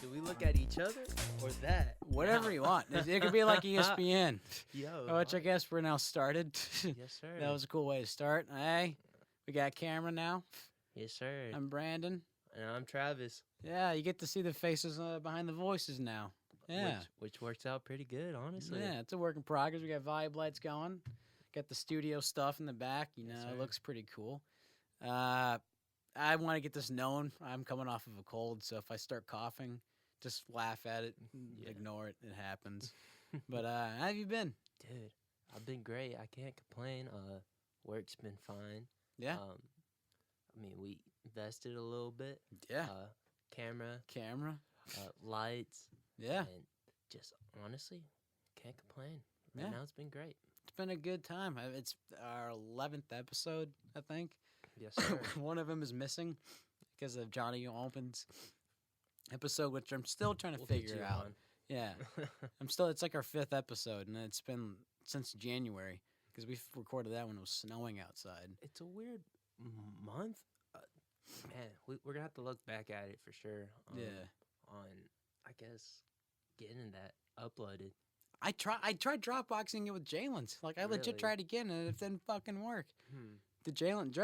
Do we look at each other or that? Whatever you want. It could be like ESPN, Yo. which I guess we're now started. Yes, sir. That was a cool way to start. Hey, we got camera now. Yes, sir. I'm Brandon. And I'm Travis. Yeah, you get to see the faces behind the voices now. Yeah. Which works out pretty good, honestly. Yeah, it's a work in progress. We got vibe lights going. Got the studio stuff in the back. Yes, It sir. looks pretty cool. I want to get this known. I'm coming off of a cold, so if I start coughing, just laugh at it, ignore it. It happens. But how have you been? Dude, I've been great. I can't complain. Work's been fine. Yeah. I mean, we invested a little bit. Yeah. Camera, lights. Yeah. And just honestly, can't complain. Right now, it's been great. It's been a good time. It's our 11th episode, I think. Yes, sir. One of them is missing because of Johnny Opens episode, which I'm still trying to figure out. Yeah. It's like our 5th episode, and it's been since January because we recorded that when it was snowing outside. It's a weird month. Man, we're going to have to look back at it for sure. On, I guess, getting that uploaded. I tried Dropboxing it with Jalen's. Like, I legit tried again, and it didn't fucking work. The Jalen's,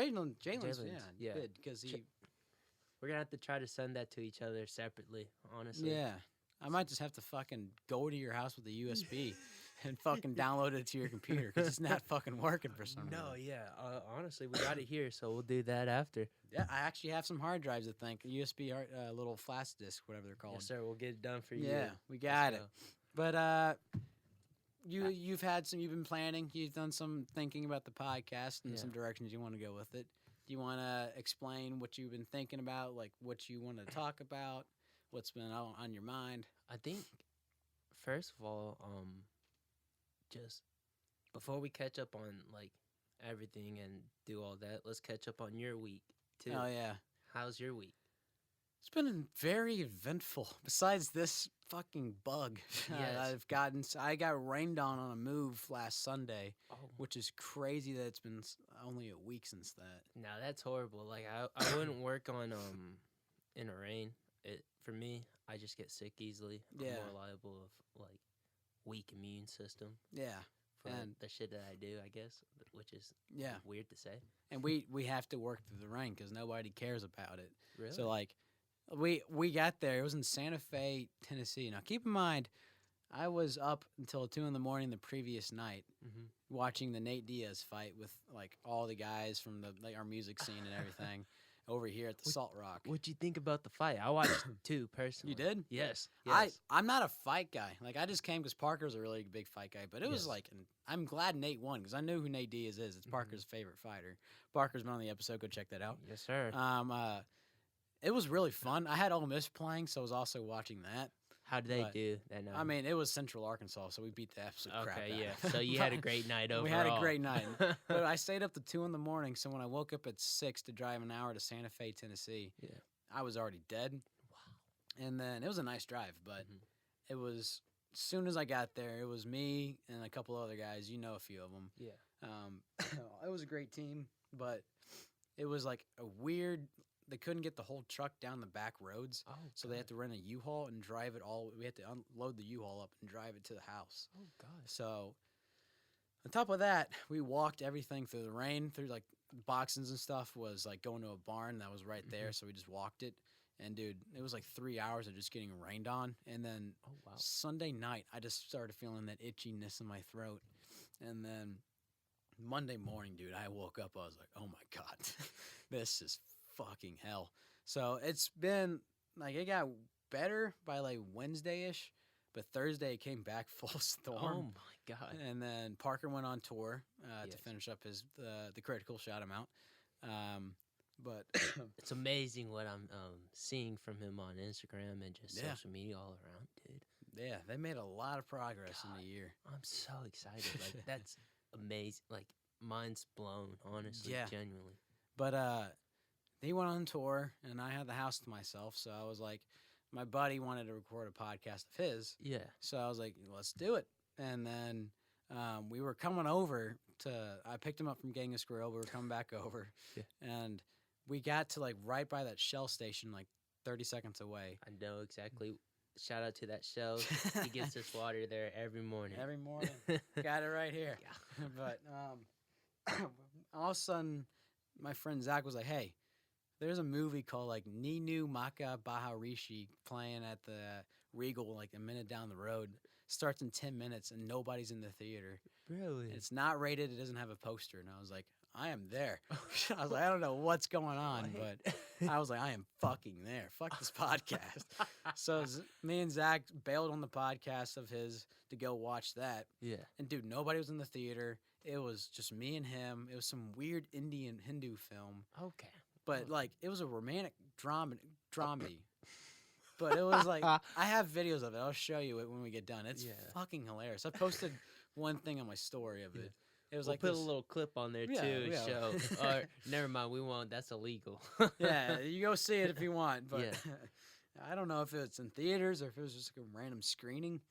yeah, did, because we're going to have to try to send that to each other separately, honestly. Yeah. I might just have to fucking go to your house with a USB and fucking download it to your computer because it's not fucking working for some reason. No, yeah. Honestly, we got it here, so we'll do that after. Yeah, I actually have some hard drives, I think. USB little flash disk, whatever they're called. Yes, sir. We'll get it done for you. Yeah, we got it. But you've been planning. You've done some thinking about the podcast and some directions you want to go with it. Do you want to explain what you've been thinking about, like what you want to talk about, what's been on your mind? I think, first of all, just before we catch up on like everything and do all that, let's catch up on your week too. Oh yeah. How's your week? It's been very eventful. Besides this fucking bug I got rained on a move last Sunday, which is crazy that it's been only a week since that. Now that's horrible. Like I wouldn't work on in the rain. For me, I just get sick easily. I'm more liable of like weak immune system. Yeah. For the shit that I do, I guess, which is weird to say. And we have to work through the rain because nobody cares about it. Really? So like, we got there. It was in Santa Fe, Tennessee. Now keep in mind, I was up until 2 a.m. the previous night watching the Nate Diaz fight with like all the guys from our music scene and everything. Over here at the Salt Rock. What'd you think about the fight? I watched too, personally. You did? Yes. I'm not a fight guy. Like, I just came because Parker's a really big fight guy. But it was like, I'm glad Nate won because I knew who Nate Diaz is. It's Parker's favorite fighter. Parker's been on the episode. Go check that out. Yes, sir. It was really fun. I had Ole Miss playing, so I was also watching that. How did they do that night? I mean, it was Central Arkansas, so we beat the absolute crap out of them. So you had a great night overall. We had a great night. But I stayed up to 2 a.m, so when I woke up at 6 to drive an hour to Santa Fe, Tennessee, I was already dead. Wow. And then it was a nice drive, but it was, as soon as I got there, it was me and a couple other guys. You know a few of them. Yeah. It was a great team, but it was like a weird... They couldn't get the whole truck down the back roads, so they had to rent a U-Haul and drive it all. We had to unload the U-Haul up and drive it to the house. Oh, God. So, on top of that, we walked everything through the rain, through, like, boxings and stuff was, like, going to a barn that was right there, so we just walked it. And, dude, it was, like, 3 hours of just getting rained on. And then Sunday night, I just started feeling that itchiness in my throat. And then Monday morning, dude, I woke up, I was like, oh, my God, this is fucking hell. So it's been like it got better by like Wednesday-ish, but Thursday it came back full storm. Oh my God. And then Parker went on tour to finish up his the critical, shout him out. But it's amazing what I'm seeing from him on Instagram and just social media all around, dude. Yeah, they made a lot of progress in a year. I'm so excited. Like that's amazing. Like mind's blown, honestly, genuinely. But he went on tour, and I had the house to myself, so I was like, my buddy wanted to record a podcast of his. Yeah. So I was like, let's do it. And then we were coming over I picked him up from Genghis Grill. We were coming back over. And we got to, like, right by that Shell station, like, 30 seconds away. I know exactly shout out to that show. He gets us water there every morning. Every morning. Got it right here. Yeah. But all of a sudden, my friend Zach was like, "Hey, there's a movie called like Ninu Maka Baharishi playing at the Regal like a minute down the road. Starts in 10 minutes and nobody's in the theater. Really? It's not rated. It doesn't have a poster." And I was like, "I am there." I was like, "I don't know what's going on, but I was like, I am fucking there. Fuck this podcast." So me and Zach bailed on the podcast of his to go watch that. Yeah. And dude, nobody was in the theater. It was just me and him. It was some weird Indian Hindu film, Okay. but like it was a romantic dramedy. But it was like I have videos of it. I'll show you it when we get done. It's fucking hilarious. I posted one thing on my story of it. It was We'll like put this, a little clip on there Yeah, too. yeah. Show. Or never mind, we won't. That's illegal. yeah, you go see it if you want. But Yeah. I don't know if it's in theaters or if it was just like a random screening.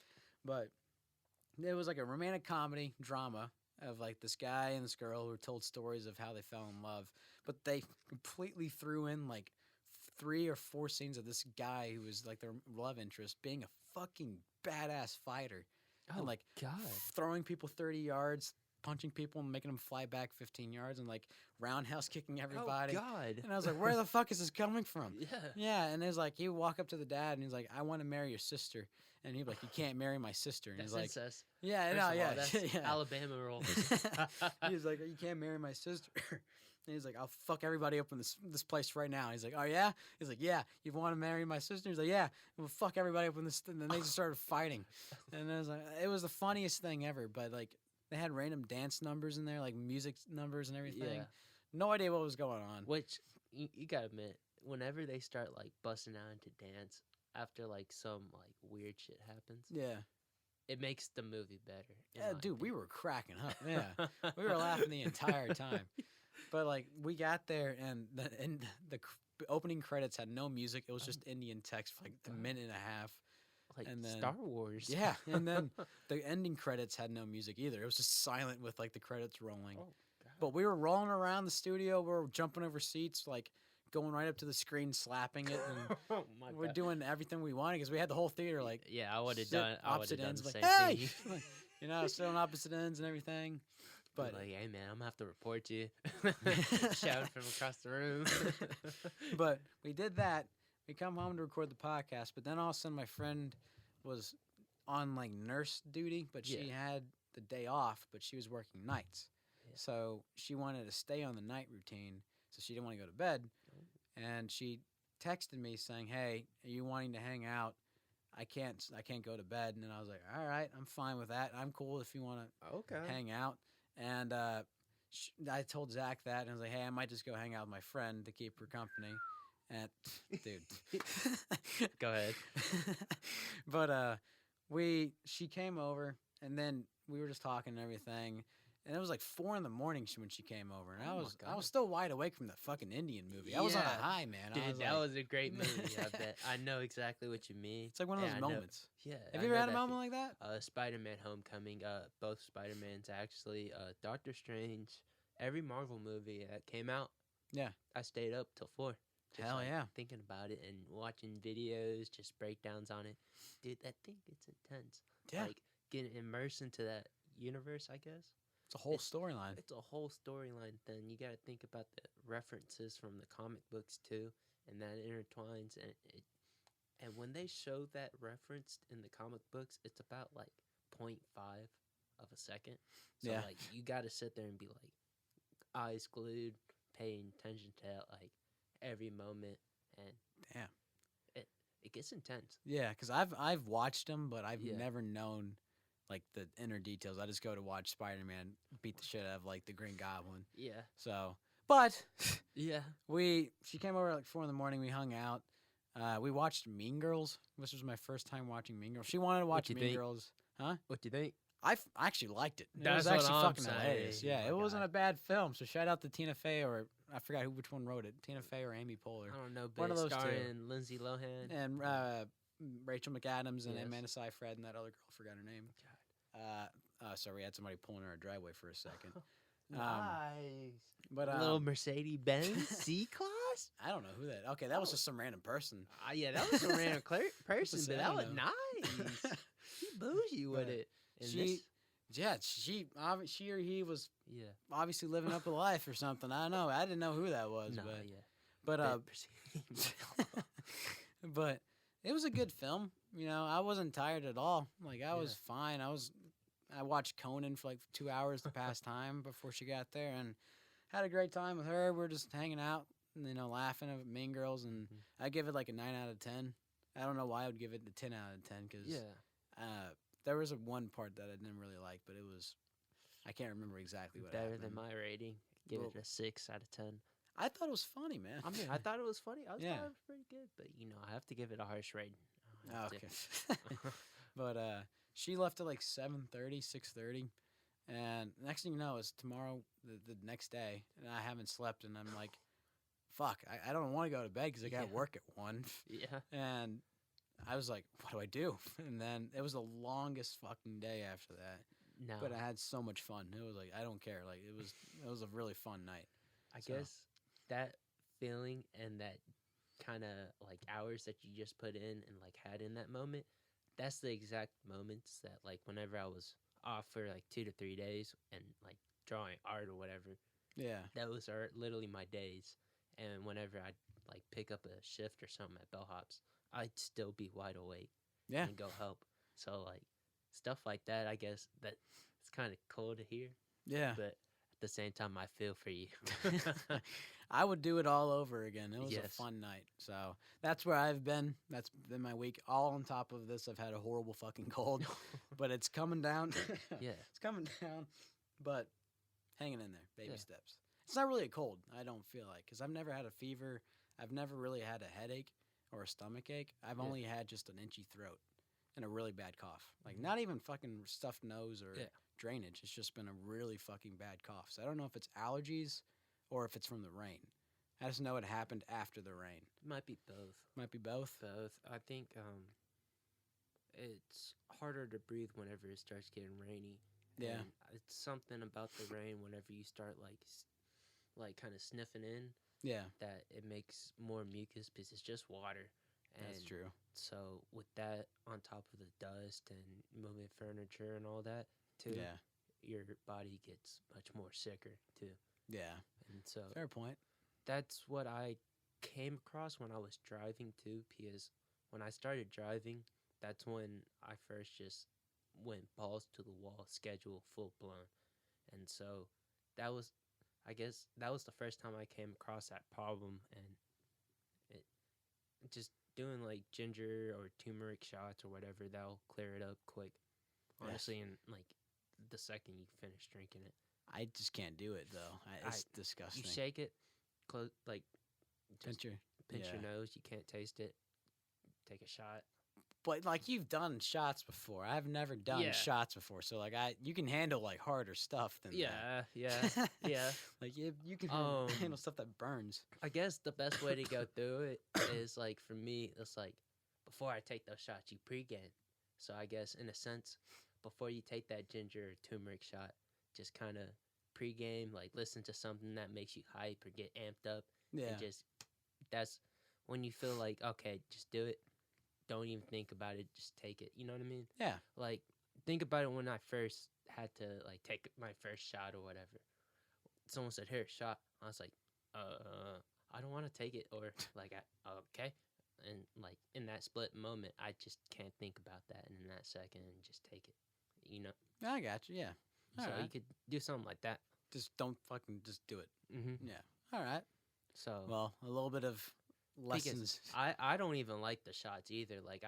But it was like a romantic comedy drama of like this guy and this girl who told stories of how they fell in love. But they completely threw in like 3 or 4 scenes of this guy who was like their love interest being a fucking badass fighter. And like God. throwing people 30 yards, punching people and making them fly back 15 yards and like roundhouse kicking everybody. Oh God. And I was like, where the fuck is this coming from? Yeah. Yeah, and it was like he would walk up to the dad and he's like, "I want to marry your sister," and he'd be like, "You can't marry my sister." And That's he's like, incest. "Yeah, First no, of all, yeah, that's yeah." Alabama rules. He's like, "You can't marry my sister." And he's like, "I'll fuck everybody up in this place right now." He's like, "Oh yeah?" He's like, "Yeah, you want to marry my sister?" He's like, "Yeah, we'll fuck everybody up in this." And then they just started fighting, and it was the funniest thing ever. But like, they had random dance numbers in there, like music numbers and everything. Yeah. No idea what was going on. Which you gotta admit, whenever they start like busting out into dance after like some like weird shit happens, Yeah. it makes the movie better. in Yeah, my dude, we opinion. were cracking up. Yeah, we were laughing the entire time. But like, we got there, and the opening credits had no music. It was just Indian text for like a minute and a half. Like and then- Star Wars. Yeah, and then the ending credits had no music either. It was just silent with like the credits rolling. Oh, God. But we were rolling around the studio. We were jumping over seats, like going right up to the screen, slapping it, and Oh my we're God. doing everything we wanted because we had the whole theater like Yeah, I would have sit done. I would opposite have done ends, the like, same "Hey!" thing. you know, still on opposite ends and everything. But Like, hey man, I'm gonna have to report you. Shouting from across the room. but we did that. We come home to record the podcast, but then all of a sudden my friend was on like nurse duty, but she had the day off, but she was working nights. Yeah. So she wanted to stay on the night routine, so she didn't want to go to bed. And she texted me saying, "Hey, are you wanting to hang out? I can't go to bed." And then I was like, "All right, I'm fine with that. I'm cool if you want to Okay. hang out." And I told Zach that, and I was like, "Hey, I might just go hang out with my friend to keep her company." And dude, Go ahead. but she came over, and then we were just talking and everything. And it was like 4 a.m. when she came over, and Oh my I God. was still wide awake from the fucking Indian movie. I was on a Yeah. high, man. Dude, I was that like, was a great movie. I bet. I know exactly what you mean. it's like one of Yeah, those I know. moments. Yeah. Have I you ever know had a that moment like that? Spider-Man: Homecoming. Both Spider-Mans actually. Doctor Strange. Every Marvel movie that came out. Yeah. I stayed up till 4. Just, Hell like, yeah. Thinking about it and watching videos, just breakdowns on it. Dude, that thing gets intense. Yeah. Like getting immersed into that universe, I guess. It's a whole storyline. It's a whole storyline thing. You got to think about the references from the comic books too, and that intertwines. And when they show that referenced in the comic books, it's about like 0.5 of a second. So Yeah. like you got to sit there and be like eyes glued, paying attention to like every moment, and Damn. it gets intense. Yeah, because I've watched them, but I've Yeah. never known like the inner details. I just go to watch Spider-Man beat the shit out of like the Green Goblin. Yeah, So, but yeah. she came over at like 4 a.m. We hung out. We watched Mean Girls. This was my first time watching Mean Girls. She wanted to watch you Mean think? Girls. Huh? What do you think? I actually liked it. It That's was what actually I'm fucking saying. hilarious. Yeah, Oh my it wasn't God. a bad film. So shout out to Tina Fey, or I forgot which one wrote it. Tina Fey or Amy Poehler. I don't know, One but of those two. starring Lindsay Lohan. And Rachel McAdams and Yes. Amanda Seyfried and that other girl, forgot her name. Sorry, we had somebody pulling in our driveway for a second. Nice. But A little Mercedes Benz C class. I don't know who that. Okay, that was just some random person. Yeah, that was a random person, say, but I that don't was know. nice. She bougie with But it. And she or he was yeah, obviously living up a life or something. I don't know. I didn't know who that was. no, but yeah, but Mercedes. but it was a good film. You know, I wasn't tired at all. Like I was fine. I watched Conan for like 2 hours to pass time before she got there, and had a great time with her. We're just hanging out, you know, laughing at Mean Girls, and I give it like a 9 out of 10. I don't know why I would give it a 10 out of 10 because there was one part that I didn't really like, but it was I can't remember exactly what Better happened. than my rating. Give it a 6 out of 10. I thought it was funny, man. I mean, I thought it was funny. I thought it was pretty good, but you know, I have to give it a harsh rating. Okay. But she left at like 7:30, 6:30, and next thing you know is tomorrow, the next day, and I haven't slept, and I'm like, fuck, I don't want to go to bed because I got work at 1. Yeah. And I was like, what do I do? And then it was the longest fucking day after that. No. But I had so much fun. It was like, I don't care. Like it was a really fun night. I guess that feeling and that kind of like hours that you just put in and like had in that moment, that's the exact moments that like whenever I was off for like 2 to 3 days and like drawing art or whatever, that was literally my days. And whenever I'd like pick up a shift or something at bellhops, I'd still be wide awake and go help. So like stuff like that, I guess that it's kind of cool to hear. Yeah. But at the same time, I feel for you. I would do it all over again. It was a fun night. So that's where I've been. That's been my week. All on top of this, I've had a horrible fucking cold, but it's coming down. It's coming down, but hanging in there, baby steps. It's not really a cold, I don't feel like, because I've never had a fever. I've never really had a headache or a stomach ache. I've only had just an itchy throat and a really bad cough. Like not even fucking stuffed nose or drainage. It's just been a really fucking bad cough. So I don't know if it's allergies or if it's from the rain. I just know it happened after the rain. Might be both. Might be both? Both. I think it's harder to breathe whenever it starts getting rainy. Yeah. And it's something about the rain whenever you start like kind of sniffing in. Yeah. That it makes more mucus because it's just water. And that's true. So with that on top of the dust and moving furniture and all that too, your body gets much more sicker too. Yeah. And so fair point. That's what I came across when I was driving too, because when I started driving, that's when I first just went balls to the wall, schedule full blown. And so that was, I guess, that was the first time I came across that problem, and it just doing like ginger or turmeric shots or whatever, that'll clear it up quick. Honestly, in like the second you finish drinking it. I just can't do it though. It's disgusting. You shake it, close, like pinch your nose. You can't taste it. Take a shot. But like you've done shots before. I've never done shots before, so like you can handle like harder stuff than that. Yeah. Like you can handle stuff that burns. I guess the best way to go through it is like for me, it's like before I take those shots, you pregame. So I guess in a sense, before you take that ginger or turmeric shot, just kind of pregame, like listen to something that makes you hype or get amped up. Yeah. And just that's when you feel like okay, just do it. Don't even think about it. Just take it. You know what I mean? Yeah. Like, think about it when I first had to, like, take my first shot or whatever. Someone said, here, shot. I was like, I don't want to take it. Or, like, okay. And, like, in that split moment, I just can't think about that. And in that second, and just take it. You know? I got you, yeah. So you could do something like that. Just don't fucking just do it. Mm-hmm. Yeah. All right. So. Well, a little bit of lessons. I don't even like the shots either. Like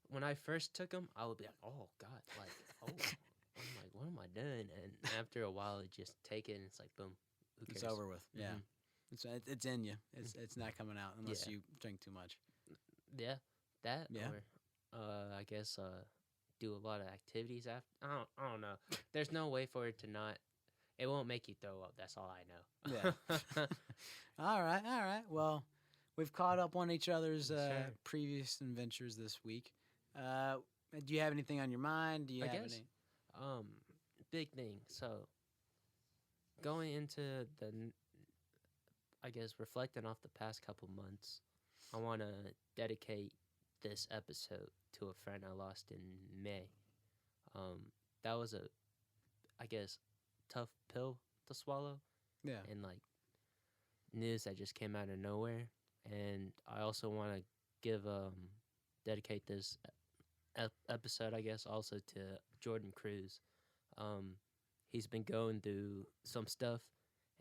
when I first took them, I would be like, oh god, like I'm like, what am I doing? And after a while, I just take it and it's like, boom, who cares? It's over with. Mm-hmm. Yeah, it's in you. It's not coming out unless you drink too much. Yeah, that. Yeah. Or I guess do a lot of activities after. I don't know. There's no way for it to not. It won't make you throw up. That's all I know. Yeah. All right. Well, we've caught up on each other's previous adventures this week. Do you have anything on your mind? Do you have any? Big thing. So, going into I guess reflecting off the past couple months, I want to dedicate this episode to a friend I lost in May. Um, that was a, I guess, tough pill to swallow, Yeah. and like news that just came out of nowhere. And I also want to give dedicate this episode, I guess, also to Jordan Cruz. Um, he's been going through some stuff,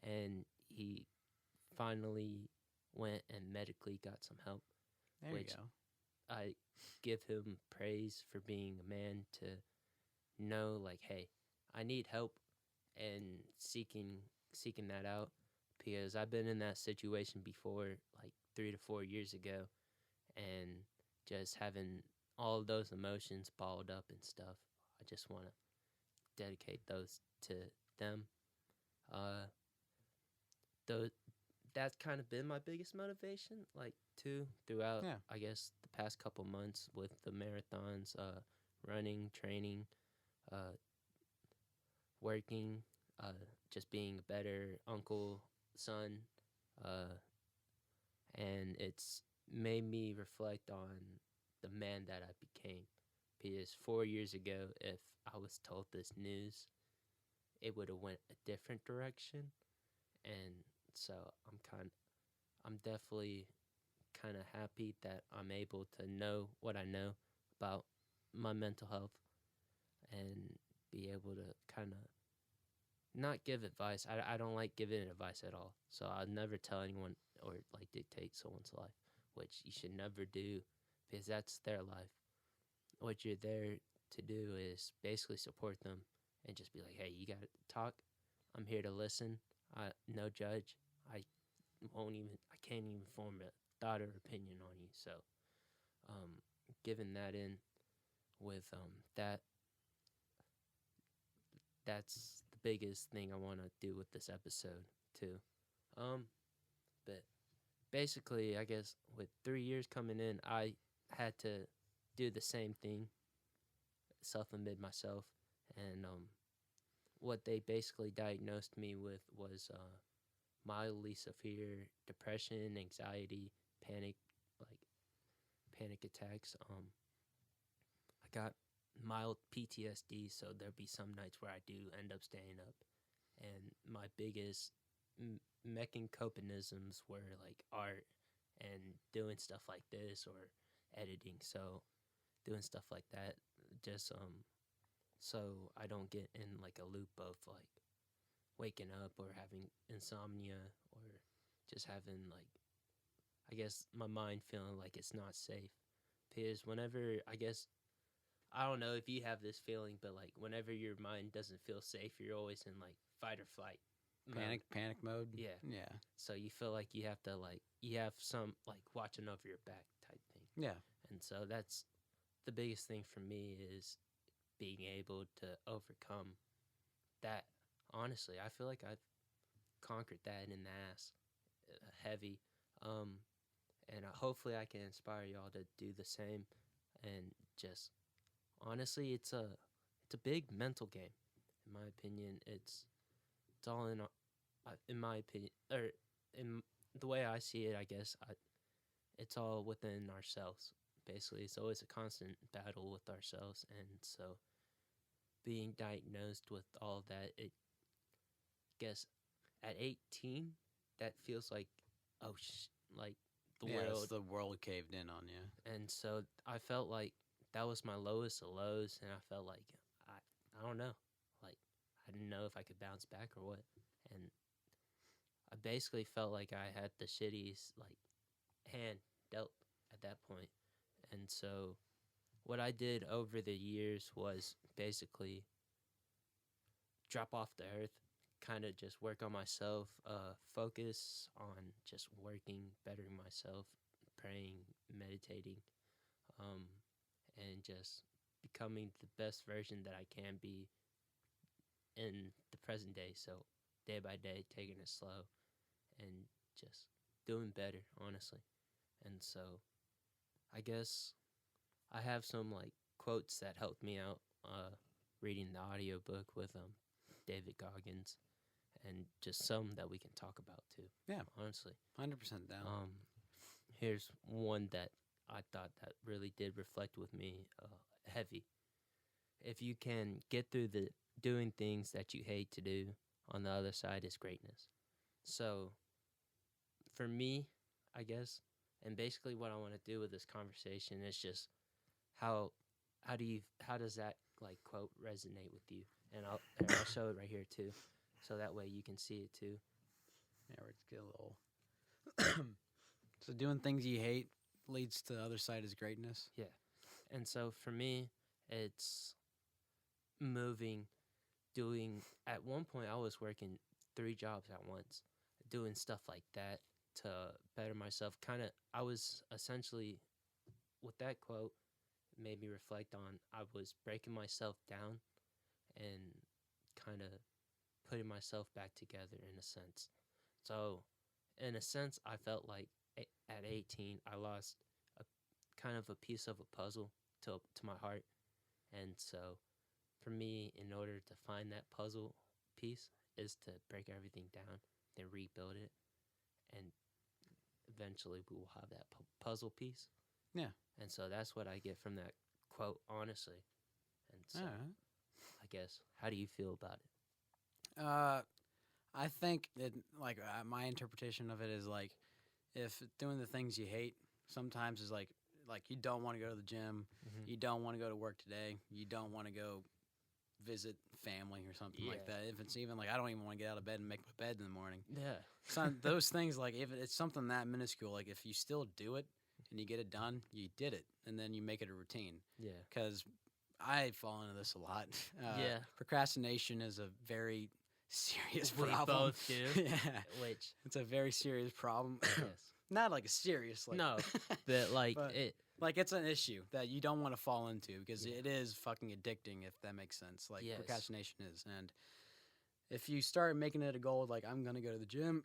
and he finally went and medically got some help, There which you go. I give him praise for being a man to know, like, hey, I need help, and seeking that out, because I've been in that situation before, like 3 to 4 years ago, and just having all of those emotions balled up and stuff. I just want to dedicate those to them. Uh, though that's kind of been my biggest motivation, like too, throughout, Yeah. I guess, the past couple months with the marathons, running, training, uh, working, uh, just being a better uncle, son, uh, and it's made me reflect on the man that I became. Because 4 years ago, if I was told this news, it would have went a different direction, and so I'm definitely kind of happy that I'm able to know what I know about my mental health, and be able to kind of not give advice. I don't like giving advice at all. So I'll never tell anyone or like dictate someone's life, which you should never do, because that's their life. What you're there to do is basically support them and just be like, hey, you got to talk. I'm here to listen. No judge. I I can't even form a thought or opinion on you. So, um, given that in with that's the biggest thing I want to do with this episode too. Um, but basically, I guess with 3 years coming in, I had to do the same thing, self-admit myself, and what they basically diagnosed me with was mildly severe depression, anxiety, panic, like panic attacks. I got mild PTSD, so there'll be some nights where I do end up staying up. And my biggest mecking copinisms were like art and doing stuff like this, or editing. So doing stuff like that, just so I don't get in like a loop of like waking up or having insomnia, or just having like, I guess, my mind feeling like it's not safe. Because whenever, I guess, I don't know if you have this feeling, but like whenever your mind doesn't feel safe, you're always in like fight or flight mode. Panic mode. Yeah. Yeah. So you feel like you have to like, you have some like watching over your back type thing. Yeah. And so that's the biggest thing for me, is being able to overcome that. Honestly, I feel like I've conquered that in the ass, heavy. And hopefully I can inspire y'all to do the same. And just honestly, it's a big mental game, in my opinion. It's all in my opinion, or in the way I see it. I guess it's all within ourselves. Basically, it's always a constant battle with ourselves, and so being diagnosed with all of that, it guess at 18, that feels like, oh like the Yeah. world. The world caved in on you. And so I felt like that was my lowest of lows, and I felt like I don't know, like I didn't know if I could bounce back or what, and I basically felt like I had the shittiest like hand dealt at that point. And so what I did over the years was basically drop off the earth, kind of just work on myself, focus on just working, bettering myself, praying, meditating, um, and just becoming the best version that I can be in the present day. So day by day, taking it slow and just doing better, honestly. And so I guess I have some like quotes that helped me out, reading the audiobook with David Goggins. and just some that we can talk about too. Yeah. honestly. 100% down. Here's one that I thought that really did reflect with me heavy. If you can get through the doing things that you hate to do, on the other side is greatness. So for me, I guess, and basically what I want to do with this conversation is just how how does that like quote resonate with you? And I'll show it right here too, so that way you can see it too. Yeah, we're just get a little. So doing things you hate leads to the other side is greatness. Yeah. And so for me, it's moving, doing. At one point, I was working 3 jobs at once, doing stuff like that to better myself. I was essentially, with that quote, made me reflect on I was breaking myself down and kind of putting myself back together in a sense. So, in a sense, I felt like at 18, I lost a kind of a piece of a puzzle to my heart. And so, for me, in order to find that puzzle piece, is to break everything down, then rebuild it, and eventually we will have that puzzle piece. Yeah. And so that's what I get from that quote, honestly. And so, I guess, how do you feel about it? I think that my interpretation of it is like, if doing the things you hate sometimes is like you don't want to go to the gym, you don't want to go to work today, you don't want to go visit family or something like that. If it's even like I don't even want to get out of bed and make my bed in the morning. Yeah. So those things, like if it's something that minuscule, like if you still do it and you get it done, you did it, and then you make it a routine. Yeah. Because I fall into this a lot. Yeah. Procrastination is a very serious We problem. both do. Yeah. Which, It's a very serious problem. yes. Not like a serious, like No, but like but, it. like it's an issue that you don't want to fall into because Yeah. it is fucking addicting, if that makes sense. Like Yes. procrastination is, and if you start making it a goal, like I'm gonna go to the gym,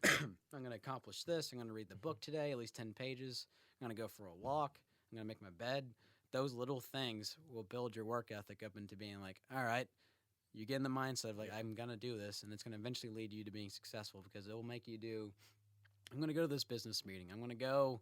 I'm gonna accomplish this, I'm gonna read the book today, at least 10 pages, I'm gonna go for a walk, I'm gonna make my bed. Those little things will build your work ethic up into being like, all right, you get in the mindset of like, I'm gonna do this, and it's gonna eventually lead you to being successful because it will make you do. I'm going to go to this business meeting. I'm going to go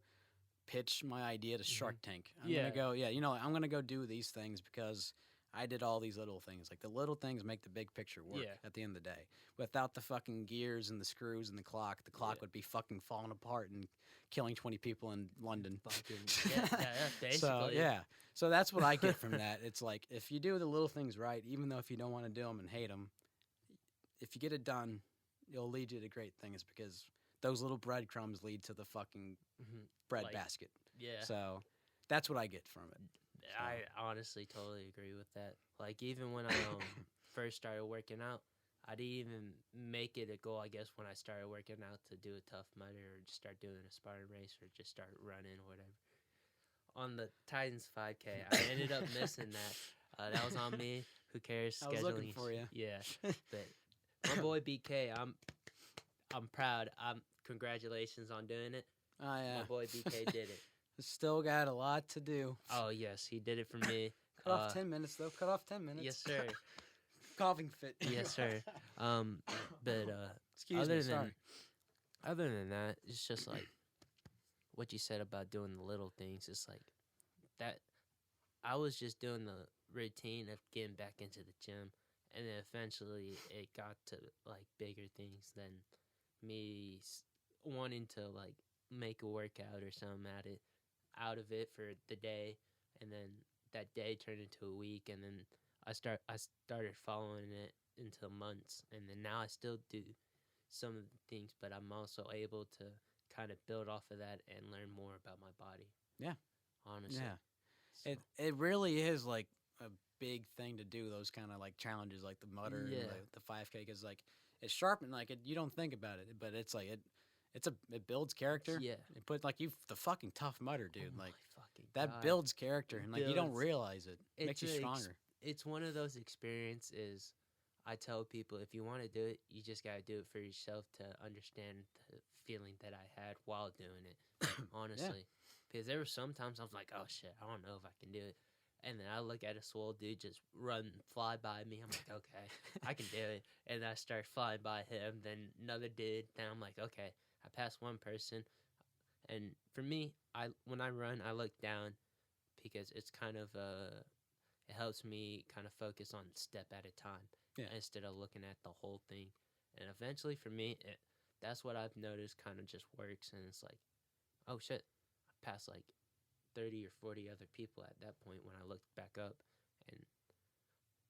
pitch my idea to Shark Tank. I'm going to go, I'm going to go do these things because I did all these little things. Like the little things make the big picture work at the end of the day. Without the fucking gears and the screws and the clock would be fucking falling apart and killing 20 people in London. Basically. So that's what I get from that. It's like if you do the little things right, even though if you don't want to do them and hate them, if you get it done, it'll lead you to great things because those little breadcrumbs lead to the fucking bread basket. Yeah. So that's what I get from it. So. I honestly totally agree with that. Like even when I first started working out, I didn't even make it a goal, I guess, when I started working out to do a Tough Mudder or just start doing a Spartan race or just start running or whatever. On the Titans 5K, I ended up missing that. That was on me. Who cares? I was looking for you. Yeah. But my boy BK, I'm proud. Congratulations on doing it. Oh, yeah. My boy BK did it. Still got a lot to do. Oh, yes. He did it for me. Cut off 10 minutes, though. Cut off 10 minutes. Yes, sir. Coughing fit. Yes, sir. But Excuse me, sorry. Other than that, it's just like what you said about doing the little things. It's like that. I was just doing the routine of getting back into the gym. And then eventually it got to like bigger things than me wanting to like make a workout or something out of it for the day, and then that day turned into a week, and then I started following it into months, and then now I still do some of the things, but I'm also able to kind of build off of that and learn more about my body. Yeah, honestly. Yeah, so. It really is like a big thing to do those kind of like challenges, like the Mudder and the 5K, because like it's sharpened. Like you don't think about it, but it's like it builds character. Yeah, it put like the fucking Tough Mudder, dude. Oh like that God. Builds character, and like you don't realize it. It makes you stronger. It's one of those experiences. I tell people if you want to do it, you just gotta do it for yourself to understand the feeling that I had while doing it. Honestly, because there were some times I was like, oh shit, I don't know if I can do it. And then I look at a swole dude just fly by me. I'm like, okay, I can do it. And I start flying by him. Then another dude. Then I'm like, okay, I pass one person. And for me, when I run, I look down because it's kind of it helps me kind of focus on step at a time instead of looking at the whole thing. And eventually, for me, that's what I've noticed kind of just works. And it's like, oh shit, I passed like 30 or 40 other people at that point when I looked back up. And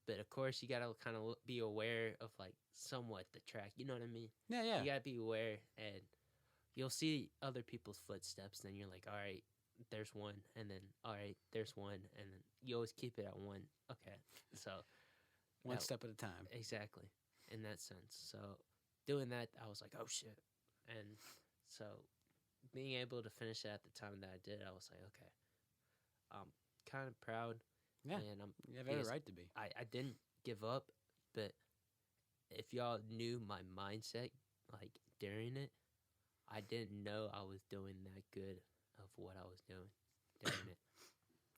but of course, you gotta kind of be aware of like somewhat the track. You know what I mean? Yeah. You gotta be aware, and you'll see other people's footsteps. Then you're like, all right, there's one, and then all right, there's one, and then you always keep it at one. Okay, so One step at a time. Exactly, in that sense. So doing that, I was like, oh shit, and so being able to finish it at the time that I did, I was like, okay, I'm kind of proud. Yeah, and you have every right to be. I didn't give up, but if y'all knew my mindset, like during it, I didn't know I was doing that good of what I was doing during it.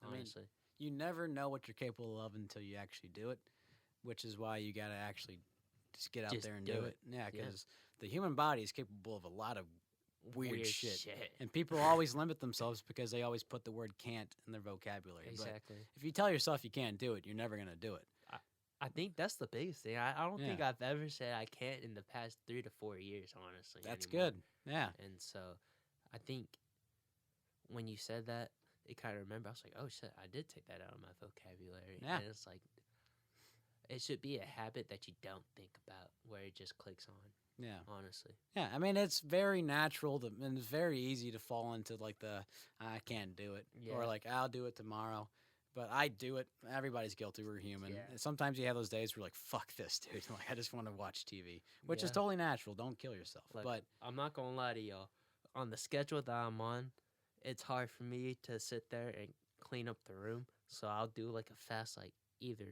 Honestly, you never know what you're capable of until you actually do it, which is why you got to actually just get out there and do it. Yeah, because the human body is capable of a lot of weird shit. And people always limit themselves because they always put the word can't in their vocabulary. Exactly. But if you tell yourself you can't do it, you're never going to do it. I think that's the biggest thing. I don't think I've ever said I can't in the past 3 to 4 years, honestly. That's anymore. good. Yeah. And so I think when you said that, it kind of remember, I was like, oh shit, I did take that out of my vocabulary. Yeah. And it's like, it should be a habit that you don't think about where it just clicks on. Yeah. Honestly. Yeah, I mean, it's very natural and it's very easy to fall into like I can't do it or like I'll do it tomorrow. But I do it. Everybody's guilty. We're human. Yeah. Sometimes you have those days where you're like, fuck this, dude. Like, I just want to watch TV, which is totally natural. Don't kill yourself. Look, but I'm not going to lie to y'all. On the schedule that I'm on, it's hard for me to sit there and clean up the room. So I'll do like a fast, like either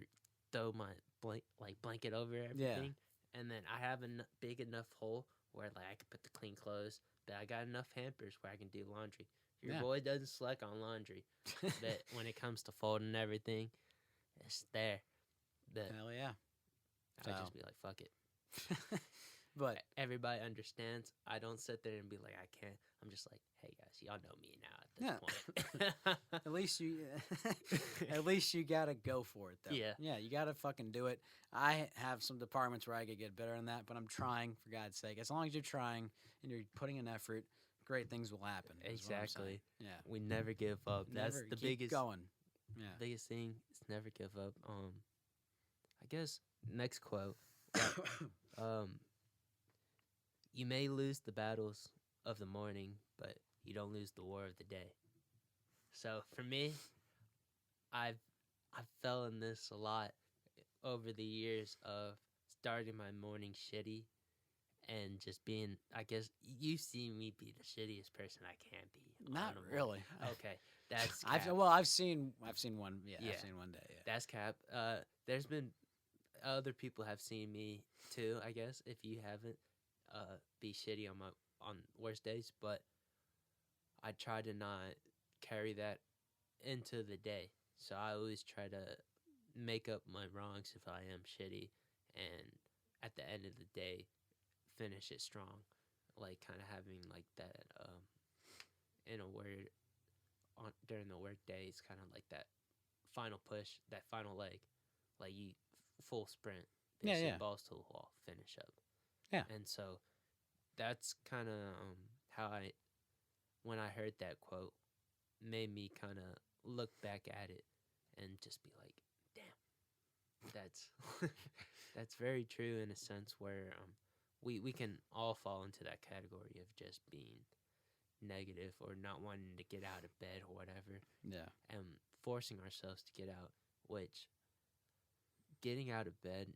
throw my blanket over everything. And then I have a big enough hole where like I can put the clean clothes. But I got enough hampers where I can do laundry. Your boy doesn't slack on laundry, but when it comes to folding everything, it's there. Hell yeah. I just be like, fuck it. But everybody understands. I don't sit there and be like, I can't. I'm just like, hey guys, y'all know me now at this point. At least you gotta go for it though. Yeah, you gotta fucking do it. I have some departments where I could get better than that, but I'm trying, for God's sake. As long as you're trying and you're putting an effort, great things will happen. Exactly. Yeah. We never give up. That's the biggest going. Yeah. Biggest thing is never give up. I guess next quote. You may lose the battles of the morning, but you don't lose the war of the day. So for me, I've fell in this a lot over the years of starting my morning shitty. And just being, I guess, you see me be the shittiest person I can be. Not really. Okay, that's cap. I've seen one. Yeah, I've seen one day. Yeah. That's cap. There's been other people have seen me too. I guess if you haven't, be shitty on worst days, but I try to not carry that into the day. So I always try to make up my wrongs if I am shitty, and at the end of the day, finish it strong, like kind of having like that in a word during the work day. It's kind of like that final push, that final leg, like you full sprint, balls to the wall, finish up. And so that's kind of how when I heard that quote, made me kind of look back at it and just be like, damn, that's very true in a sense where we can all fall into that category of just being negative or not wanting to get out of bed or whatever. Yeah. And forcing ourselves to get out, which getting out of bed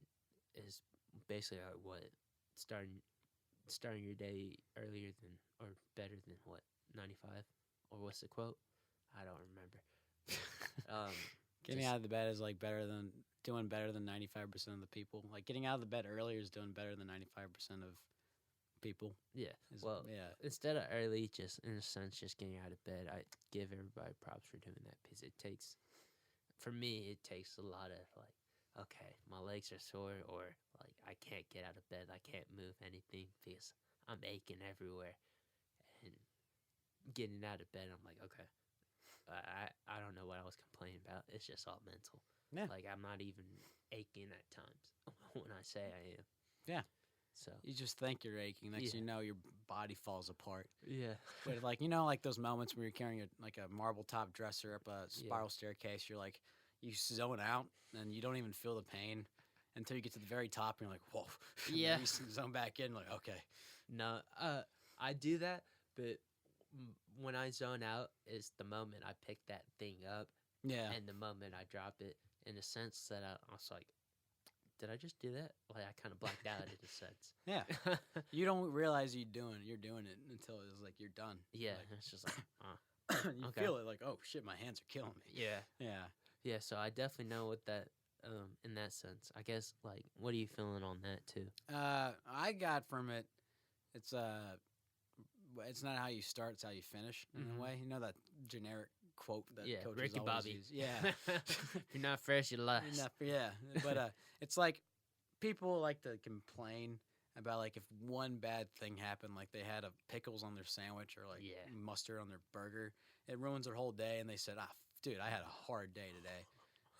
is basically like what? Starting your day earlier than or better than what? 95? Or what's the quote? I don't remember. Getting out of the bed is like doing better than 95% of the people. Like getting out of the bed earlier is doing better than 95% of people. Yeah. Instead of early, just in a sense, just getting out of bed, I give everybody props for doing that because it takes, for me, it takes a lot of like, okay, my legs are sore, or like I can't get out of bed, I can't move anything because I'm aching everywhere, and getting out of bed, I'm like, okay, I don't know what I was complaining about. It's just all mental. Yeah. Like I'm not even aching at times when I say I am. Yeah. So You just think you're aching. Next thing you know, your body falls apart. yeah. But like, you know, like those moments where you're carrying a marble top dresser up a spiral staircase, you're like, you zone out and you don't even feel the pain until you get to the very top and you're like, whoa. Yeah. You zone back in, like, okay. No, I do that, but when I zone out is the moment I pick that thing up, Yeah. and the moment I drop it. In a sense that I was like, did I just do that? Like I kind of blacked out in a sense. Yeah. You don't realize you're doing it until it's like you're done. Yeah, Like, it's just like, you okay. feel it like, oh shit, my hands are killing me. Yeah. Yeah. Yeah, so I definitely know what that in that sense. I guess like what are you feeling on that too? I got from it, it's not how you start, it's how you finish in a way. You know that generic quote that coaches Ricky always Bobby. use? Yeah. If you're not fresh, you're lost. Yeah. But it's like people like to complain about like if one bad thing happened, like they had pickles on their sandwich or like mustard on their burger, it ruins their whole day. And they said, dude, I had a hard day today.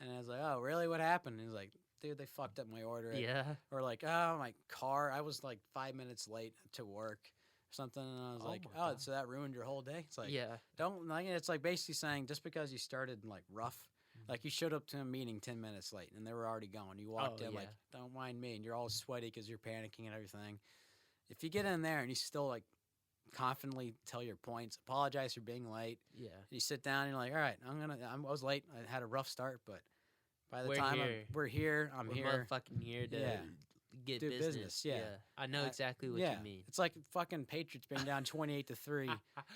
And I was like, oh, really? What happened? And he's like, dude, they fucked up my order. Yeah. Or like, oh, my car, I was like 5 minutes late to work or something. And I was like, oh, so that ruined your whole day? It's like, don't, like, it's like basically saying just because you started like rough, like you showed up to a meeting 10 minutes late and they were already going. You walked in like, don't mind me. And you're all sweaty because you're panicking and everything. If you get in there and you still like confidently tell your points, apologize for being late. Yeah. You sit down and you're like, all right, I was late. I had a rough start, but by the time we're here, we're here. Motherfucking here to get do business. Yeah. I know exactly what you mean. It's like fucking Patriots being down 28-3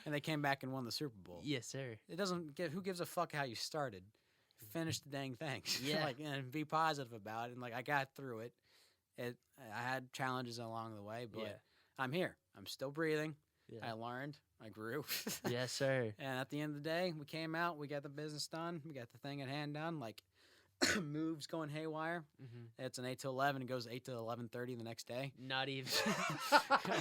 and they came back and won the Super Bowl. Yes, sir. It doesn't who gives a fuck how you started. Finish the dang thing. Yeah. Like, and be positive about it. And like I got through it. I had challenges along the way, but I'm here. I'm still breathing. Yeah. I learned. I grew. Yes, sir. And at the end of the day, we came out. We got the business done. We got the thing at hand done. Like, moves going haywire. It's an 8 to 11. It goes 8 to 11:30 the next day. Not even.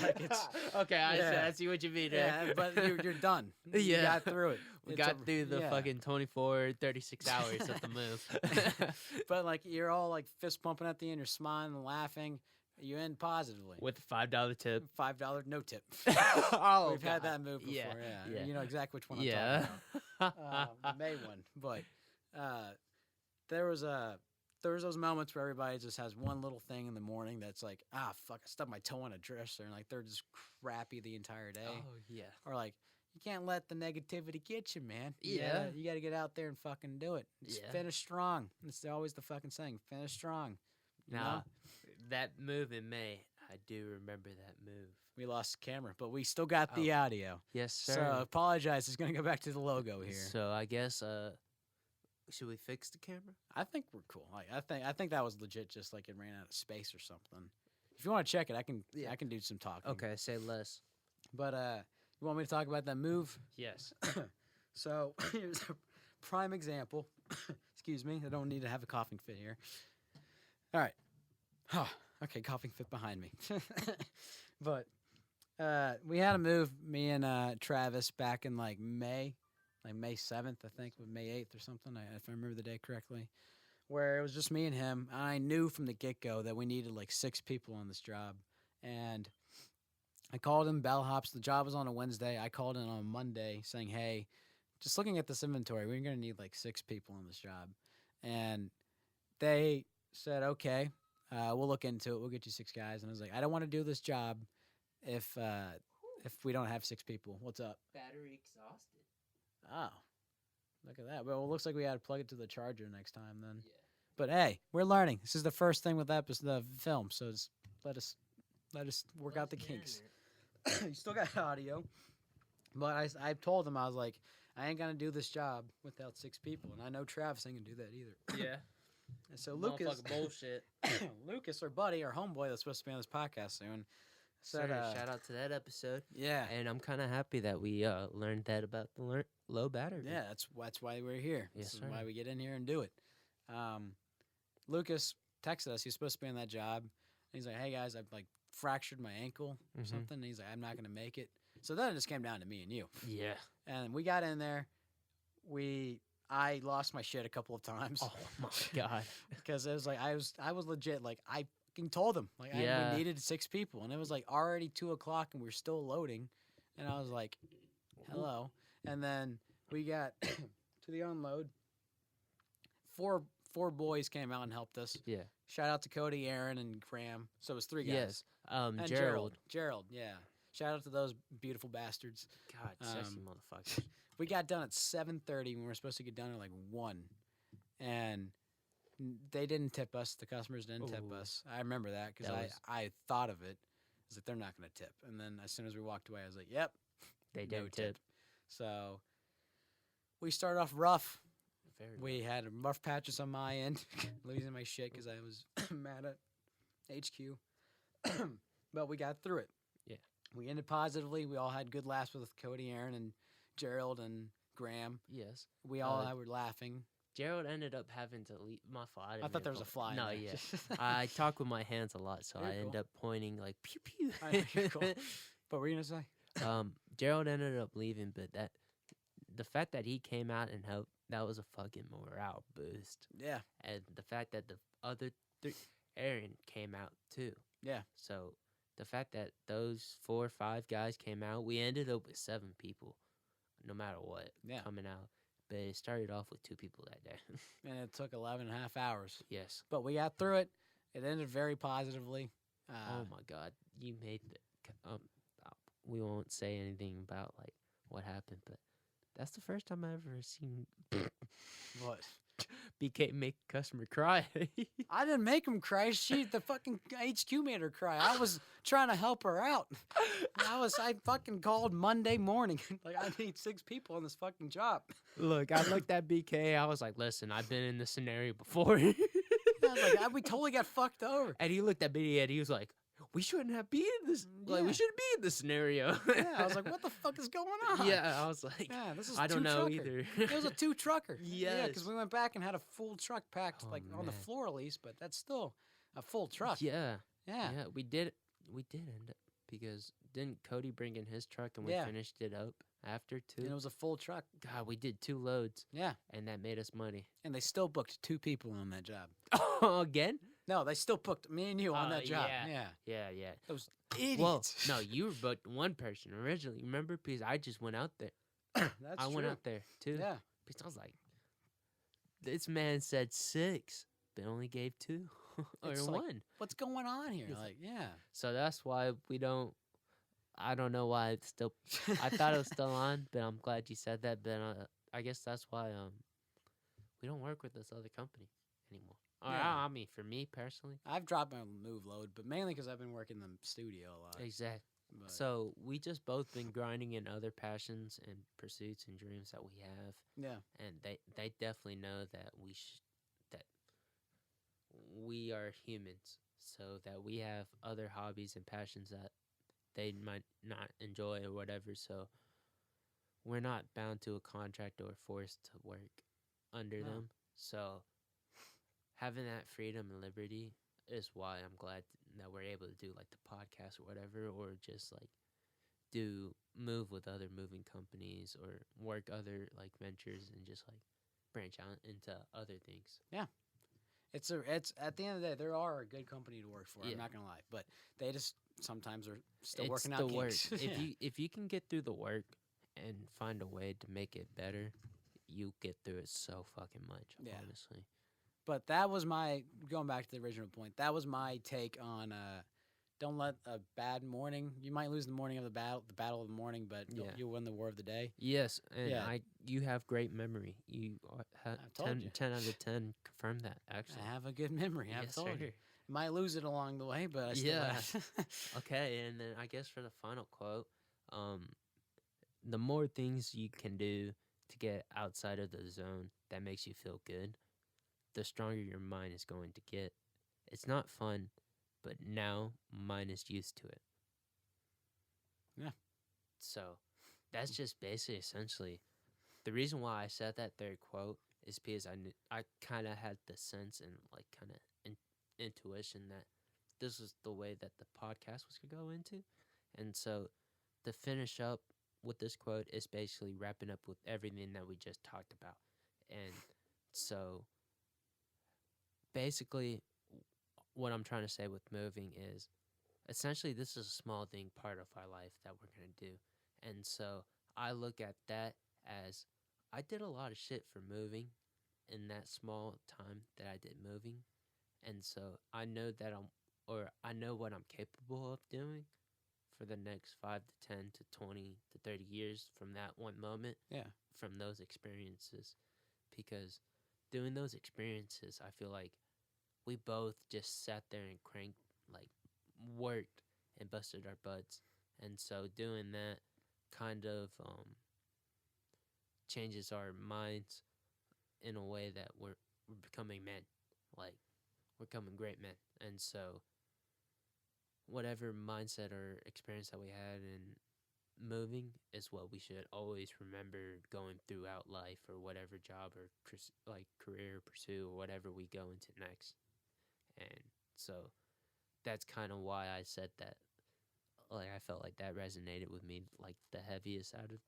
Like it's okay. I see what you mean. Yeah, but you're done. You got through it. We got through the fucking 24, 36 hours of the move. But like you're all like fist pumping at the end. You're smiling and laughing. You end positively with a $5 tip. $5 no tip. We've had that move before. Yeah. You know exactly which one I'm talking about. The May one, but there was those moments where everybody just has one little thing in the morning that's like, fuck, I stubbed my toe on a dresser, and like they're just crappy the entire day. Oh yeah. Or like, you can't let the negativity get you, man. You got to get out there and fucking do it. Just finish strong. It's always the fucking saying, finish strong. Now, that move in May, I do remember that move. We lost the camera, but we still got the audio. Yes, sir. So apologize. It's going to go back to the logo here. So I guess, should we fix the camera? I think we're cool. Like, I think that was legit. Just like it ran out of space or something. If you want to check it, I can do some talking. Okay, say less. But you want me to talk about that move? Yes. So here's a prime example. Excuse me. I don't need to have a coughing fit here. All right. Okay, coughing fit behind me. But we had a move, me and Travis, back in like May 7th, I think, or May 8th or something, if I remember the day correctly, where it was just me and him. I knew from the get-go that we needed like 6 people on this job. And I called in bellhops. The job was on a Wednesday. I called in on a Monday saying, hey, just looking at this inventory, we're going to need like 6 people on this job. And they said, okay, we'll look into it. We'll get you 6 guys. And I was like, I don't want to do this job if we don't have 6 people. What's up? Battery exhausted. Oh, look at that. Well, it looks like we had to plug it to the charger next time then. Yeah. But hey, we're learning. This is the first thing with the film, so just let us work out the kinks. You still got audio, but I told him, I was like, I ain't gonna do this job without 6 people, and I know Travis ain't gonna do that either. Yeah. And so Lucas, bullshit. Lucas, our buddy, our homeboy that's supposed to be on this podcast soon, Said, Sir, shout out to that episode. yeah, And I'm kind of happy that we learned that about the low battery. yeah. That's why we're here. Yes, This is sir. why we get in here and do it. Lucas texted us. He was supposed to be on that job. And he's like, "Hey guys, I've like fractured my ankle or Mhm. something." And he's like, "I'm not gonna make it." So then it just came down to me and you. Yeah. And we got in there. I lost my shit a couple of times Oh my god. because it was like I was legit like I fucking told them like Yeah. we needed 6 people and it was like already 2:00 and we are still loading, and I was like, "Hello," and then we got to the unload. Four boys came out and helped us. Yeah. Shout out to Cody, Aaron, and Graham. So it was 3 guys. Yes. And Gerald. Gerald, yeah. Shout out to those beautiful bastards. God, sexy Um, motherfucker. We got done at 7:30 when we were supposed to get done at like 1. And they didn't tip us. The customers didn't tip Ooh. us. I remember that because That was- I thought of it. I was like, they're not going to tip. And then as soon as we walked away, I was like, yep, They no didn't tip. So we started off rough. Very We had rough patches on my end, losing my shit because I was mad at HQ. But we got through it. Yeah. We ended positively. We all had good laughs with Cody, Aaron, and Gerald and Graham. Yes. We all were laughing. Gerald ended up having to leave. My fault. I thought there was a fly. in No, there. yeah. I talk with my hands a lot, so You're I end cool. up pointing like pew pew. I know, you're cool. What were you gonna say? Gerald ended up leaving, but the fact that he came out and helped, that was a fucking morale boost. Yeah. And the fact that the other Aaron came out too. Yeah. So the fact that those 4 or 5 guys came out, we ended up with 7 people, no matter what, Yeah. coming out. But it started off with 2 people that day. And it took 11 and a half hours. Yes. But we got through it. It ended very positively. Oh my God, you made we won't say anything about like what happened, but that's the first time I ever seen What? BK make a customer cry. I didn't make him cry. The fucking HQ made her cry. I was trying to help her out. I fucking called Monday morning. Like, I need 6 people on this fucking job. Look, I looked at BK. I was like, listen, I've been in this scenario before. I was like, we totally got fucked over. And he looked at me and he was like, we shouldn't have been in this. Like, Yeah. we shouldn't be in this scenario. Yeah, I was like, what the fuck is going on? Yeah, I was like, Yeah, this is I don't know 2-trucker. either. It was a 2-trucker. Yeah, because Yes. we went back and had a full truck packed, Oh, like on the man. floor at least, but that's still a full truck. Yeah, Yeah. yeah, we did end up because didn't Cody bring in his truck and we Yeah. finished it up after too? And it was a full truck. God, we did 2 loads Yeah. and that made us money. And they still booked 2 people on that job. Again? No, they still booked me and you on that job. yeah. Yeah. Yeah. Those idiots. Well, no, you were but one person originally. Remember? Because I just went out there. That's I true. went out there too. Yeah. Because I was like, this man said 6, but only gave 2 or It's like, 1. What's going on here? It's- Like, yeah. So that's why we don't. I don't know why it's still. I thought it was still on, but I'm glad you said that. But I guess that's why we don't work with this other company anymore. Yeah. I mean, for me personally, I've dropped my move load, but mainly because I've been working in the studio a lot. exactly. But So we just both been grinding in other passions and pursuits and dreams that we have, yeah. and they definitely know that that we are humans, so that we have other hobbies and passions that they might not enjoy or whatever. So we're not bound to a contract or forced to work under No. them. So having that freedom and liberty is why I'm glad that we're able to do like the podcast or whatever, or just like move with other moving companies or work other like ventures and just like branch out into other things. It's at the end of the day, there are a good company to work for. Yeah. I'm not gonna lie, but they just sometimes are still It's working the out work. kinks. If you can get through the work and find a way to make it better, you get through it so fucking much. Yeah. Honestly. But that was going back to the original point. That was my take on don't let a bad morning. You might lose the morning of the battle of the morning, but Yeah. you'll win the war of the day. Yes, and Yeah. you have great memory. You I've told 10, you. 10 out of 10 confirm that actually. I have a good memory. I've Yes, told sir. you. Might lose it along the way, but I still Yeah. have. Okay, and then I guess for the final quote, the more things you can do to get outside of the zone that makes you feel good, the stronger your mind is going to get. It's not fun, but now mine is used to it. Yeah. So that's just basically essentially the reason why I said that third quote is because I kind of had the sense and like kind of intuition that this was the way that the podcast was gonna go into, and so to finish up with this quote is basically wrapping up with everything that we just talked about, and so basically what I'm trying to say with moving is essentially this is a small thing part of our life that we're going to do. And so I look at that as I did a lot of shit for moving in that small time that I did moving. And so I know that I know what I'm capable of doing for the next 5 to 10 to 20 to 30 years from that one moment. Yeah. From those experiences. Because doing those experiences, I feel like we both just sat there and cranked, like, worked and busted our butts. And so doing that kind of changes our minds in a way that we're becoming men. Like, we're becoming great men. And so whatever mindset or experience that we had in moving is what we should always remember going throughout life or whatever job or like career pursue or whatever we go into next. And so that's kind of why I said that. Like, I felt like that resonated with me, like the heaviest out of,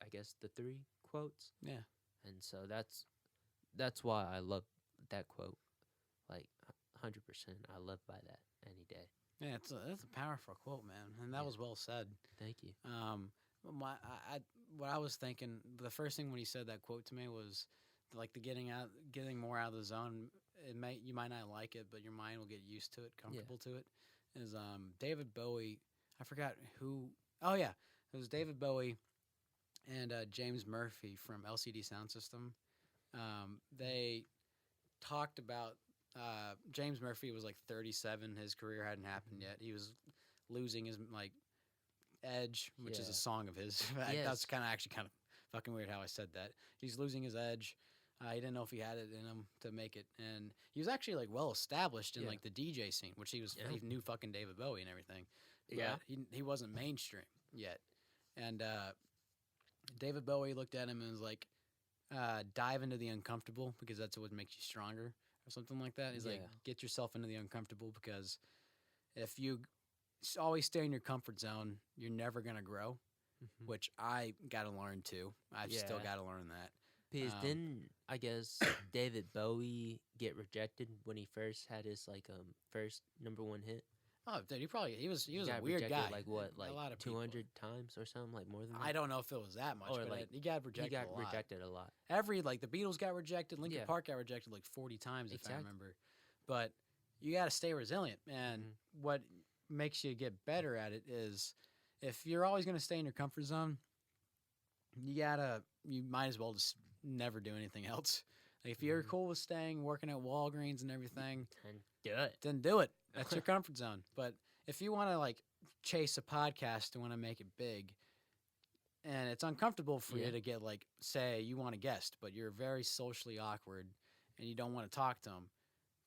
I guess, the 3 quotes. Yeah. And so that's why I love that quote. Like 100%, I live by that any day. Yeah, that's a powerful quote, man, and that was well said. Thank you. What I was thinking, the first thing when he said that quote to me was like the getting more out of the zone. You might not like it, but your mind will get used to it, comfortable to it. Is David Bowie? I forgot who. Oh yeah, it was David Bowie and James Murphy from LCD Sound System. They talked about. James Murphy was like 37. His career hadn't happened yet. He was losing his like edge, which is a song of his. Yes. That's kind of fucking weird how I said that. He's losing his edge. He didn't know if he had it in him to make it, and he was actually like well established in like the DJ scene, which he knew fucking David Bowie and everything. But he wasn't mainstream yet, and David Bowie looked at him and was like, "Dive into the uncomfortable because that's what makes you stronger." Or something like that. He's like, get yourself into the uncomfortable because if you always stay in your comfort zone, you're never going to grow, which I got to learn too. I've still got to learn that. Because didn't, I guess, David Bowie get rejected when he first had his, like, first #1 hit? Oh, dude, he was a weird guy. Like what, like a lot of 200 times or something, like more than that? I don't know if it was that much, or but like, he got rejected. He got a lot. rejected a lot. Like the Beatles got rejected, Linkin Park got rejected like 40 times if I remember. But you got to stay resilient, and what makes you get better at it is if you're always going to stay in your comfort zone, you might as well just never do anything else. Like if you're cool with working at Walgreens and everything, then do it. That's your comfort zone. But if you want to like chase a podcast and want to make it big, and it's uncomfortable for you to get like, say you want a guest, but you're very socially awkward and you don't want to talk to them,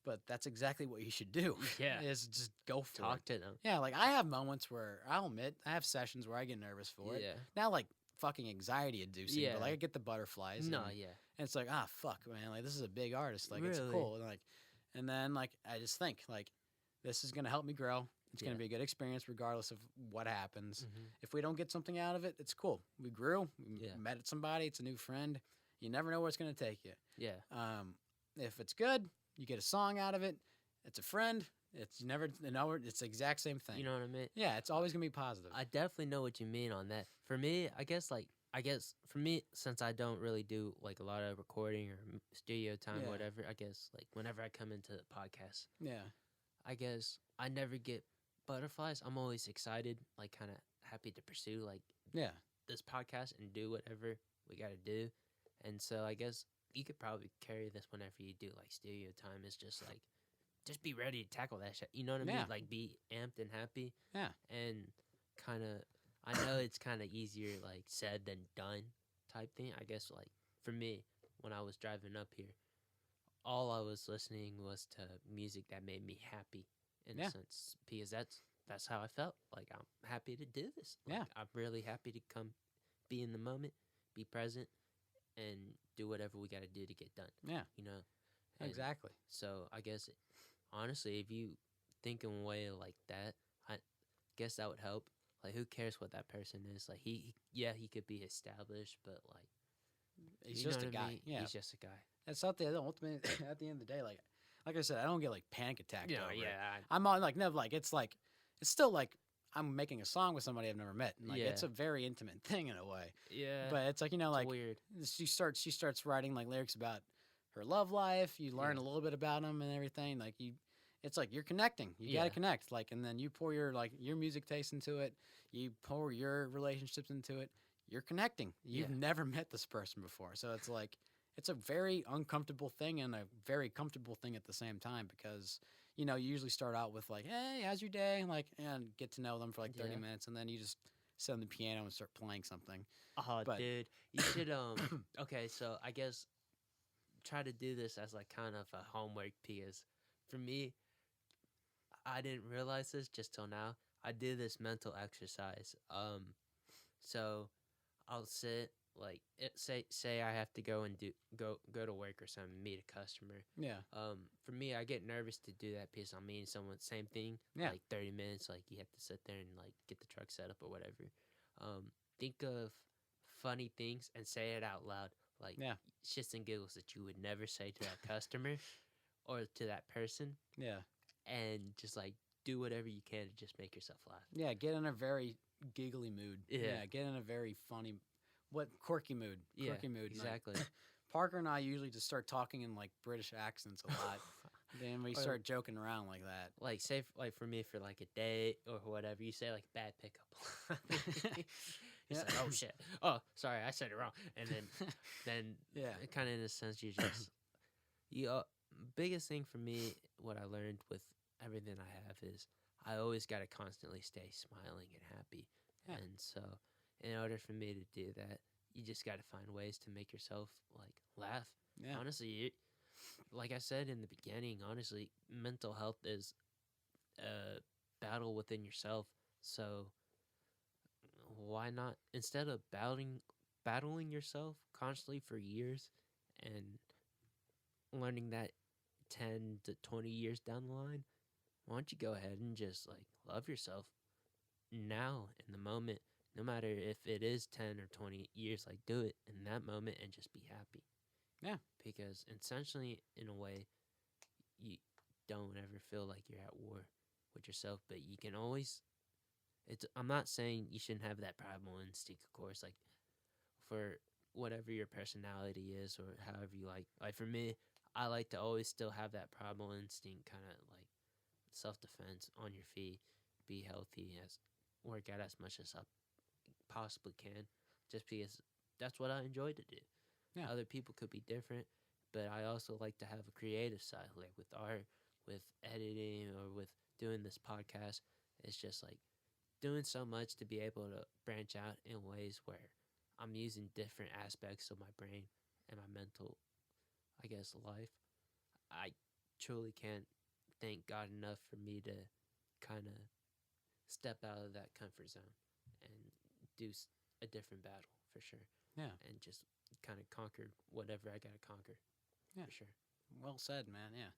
but that's exactly what you should do. Yeah, is just go for it. Talk to them. Yeah, like I have moments where I'll admit I have sessions where I get nervous for it. Yeah, not like fucking anxiety inducing, but like I get the butterflies. No, and it's like fuck, man, like this is a big artist, like it's cool, and then like I just think like this is gonna help me grow. It's gonna be a good experience regardless of what happens. If we don't get something out of it, it's cool. We grew. We met somebody. It's a new friend. You never know where it's gonna take you. Yeah. If it's good, you get a song out of it. It's a friend. It's it's the exact same thing. You know what I mean? Yeah, it's always gonna be positive. I definitely know what you mean on that. For me, I guess for me, since I don't really do like a lot of recording or studio time, or whatever, I guess like whenever I come into the podcast, I guess I never get butterflies. I'm always excited, like kind of happy to pursue like this podcast and do whatever we got to do. And so I guess you could probably carry this whenever you do like studio time. It's just like, just be ready to tackle that shit. You know what I mean? Like be amped and happy. Yeah. And kind of, I know it's kind of easier like said than done type thing. I guess like for me, when I was driving up here, all I was listening was to music that made me happy in a sense, because that's how I felt. Like, I'm happy to do this. Like, Yeah. I'm really happy to come, be in the moment, be present, and do whatever we got to do to get done. Yeah. You know. And Exactly. So I guess, honestly, if you think in a way like that, I guess that would help. Like, who cares what that person is? Like, he could be established, but like, He's you know just a what I guy. mean? Yeah. He's just a guy. That's not the ultimate. At the end of the day, like I said, I don't get like panic attack Yeah, over it. yeah, I'm on like never like it's still like I'm making a song with somebody I've never met. And, like Yeah. it's a very intimate thing in a way. yeah. But it's like it's like weird. she starts writing like lyrics about her love life. You learn Yeah. a little bit about them and everything. Like it's like you're connecting. You gotta Yeah. connect. Like and then you pour your music taste into it. You pour your relationships into it. You're connecting. You've Yeah. never met this person before, so it's like it's a very uncomfortable thing and a very comfortable thing at the same time because you usually start out with like, hey, how's your day? And get to know them for like 30 Yeah. minutes, and then you just sit on the piano and start playing something. Oh, But- dude, you should Okay, so I guess try to do this as like kind of a homework because for me, I didn't realize this just till now. I do this mental exercise. So I'll sit like say I have to go and go to work or something, meet a customer. Yeah, For me, I get nervous to do that because I'm meeting someone. Same thing. Yeah. Like 30 minutes. Like you have to sit there and like get the truck set up or whatever. Think of funny things and say it out loud. Like Yeah. shits and giggles that you would never say to that customer or to that person, yeah, and just like do whatever you can to just make yourself laugh. yeah. Get in a very giggly mood. Yeah. Get in a very funny, quirky mood. Yeah, Quirky mood. And, like, exactly. Parker and I usually just start talking in like British accents a lot. Then we Or- start joking around like that. Like say like for me for like a date or whatever, you say like bad pickup. It's Yeah. like, oh shit. Oh, sorry, I said it wrong. And then Yeah. kind of in a sense you just biggest thing for me, what I learned with everything I have is I always got to constantly stay smiling and happy. Yeah. And so in order for me to do that, you just got to find ways to make yourself like laugh. Yeah. Honestly, like I said in the beginning, honestly, mental health is a battle within yourself. So why not, instead of battling yourself constantly for years and learning that 10 to 20 years down the line, why don't you go ahead and just like love yourself now in the moment, no matter if it is 10 or 20 years, like do it in that moment and just be happy. Yeah. Because essentially, in a way, you don't ever feel like you're at war with yourself, but you can always. I'm not saying you shouldn't have that primal instinct, of course, like for whatever your personality is or however you like. Like for me, I like to always still have that primal instinct, kind of like self-defense, on your feet, be healthy, work out as much as I possibly can, just because that's what I enjoy to do. Yeah. Other people could be different, but I also like to have a creative side, like with art, with editing, or with doing this podcast. It's just like doing so much to be able to branch out in ways where I'm using different aspects of my brain and my mental, I guess, life. I truly can't thank God enough for me to kind of step out of that comfort zone and do a different battle for sure. Yeah. And just kind of conquer whatever I got to conquer. Yeah. For sure. Well said, man. Yeah.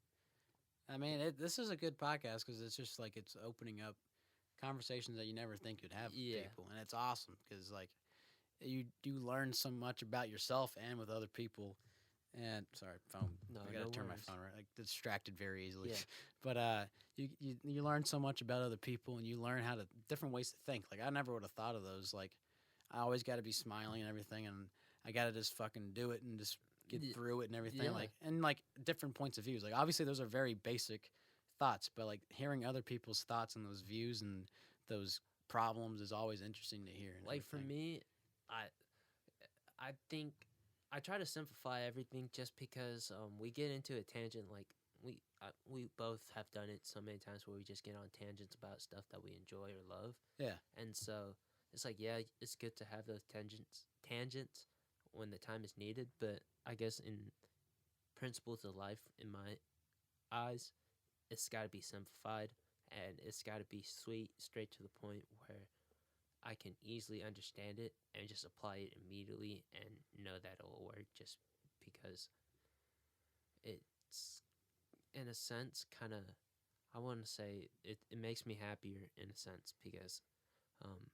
I mean, this is a good podcast because it's just like it's opening up conversations that you never think you'd have with Yeah. people, and it's awesome because like you do learn so much about yourself and with other people. And sorry, phone. No, I gotta no turn worries. my phone right. Like distracted very easily. Yeah. But you learn so much about other people, and you learn how to different ways to think. Like I never would have thought of those. Like I always got to be smiling and everything, and I got to just fucking do it and just get Yeah. through it and everything. Yeah. Like and like different points of views. Like obviously those are very basic thoughts, but like hearing other people's thoughts and those views and those problems is always interesting to hear. And Like for everything. me, I think I try to simplify everything just because we get into a tangent. Like we both have done it so many times where we just get on tangents about stuff that we enjoy or love. Yeah. And so it's like, yeah, it's good to have those tangents when the time is needed. But I guess in principles of life, in my eyes, it's got to be simplified. and it's got to be sweet, straight to the point where I can easily understand it and just apply it immediately and know that it'll work. Just because it's, in a sense, kind of, I want to say it makes me happier in a sense because um,